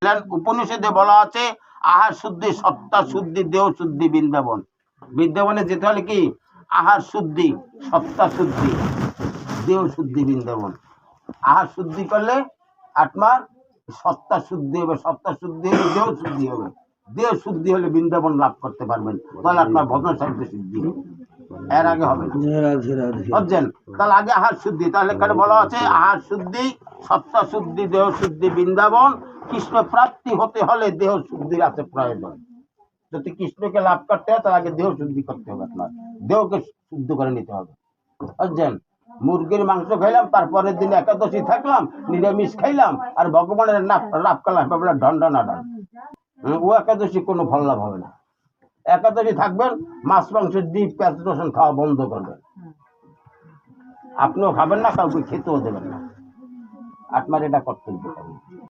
বুঝছেন? উপনিষদে বলা আছে আহার শুদ্ধি, সত্তা শুদ্ধি, দেহ শুদ্ধি, বৃন্দাবন। বৃন্দাবনে যেতে হলে কি? আহার শুদ্ধি, সত্তা শুদ্ধি, দেহ শুদ্ধি, বৃন্দাবন। আহার শুদ্ধি করলে আত্মার সত্তা শুদ্ধি হবে, সত্তা শুদ্ধি হলে দেহ শুদ্ধি হবে, দেহ শুদ্ধি হলে বৃন্দাবন লাভ করতে পারবেন, তাহলে আপনার ভজন সাহিত্য সিদ্ধি হবে। এর আগে হবে না, বুঝছেন? তাহলে আগে আহার শুদ্ধি। তাহলে এখানে বলা আছে আহার শুদ্ধি, সত্তা শুদ্ধি, দেহ শুদ্ধি, বৃন্দাবন। কৃষ্ণ প্রাপ্তি হতে হলে দেহ শুদ্ধির আছে প্রয়োজন। যদি কৃষ্ণকে লাভ করতে হয় তাহলে আগে দেহ শুদ্ধি করতে হবে, আপনার দেহকে শুদ্ধ করে নিতে হবে, বুঝছেন? মুরগির মাংস খাইলাম, তারপরের দিন একাদশী থাকলাম, নিরামিষ খাইলাম, আর ভগবানের লাভ করলাম, ঢন্ডনা ডান। ও একাদশী কোনো ফল লাভ হবে না। একাদশী থাকবেন, মাছ মাংস, ডিম, পেঁয়াজ রসুন খাওয়া বন্ধ করবেন। আপনিও খাবেন না, কাউকে খেতেও দেবেন না। আপনার এটা কর্তব্য।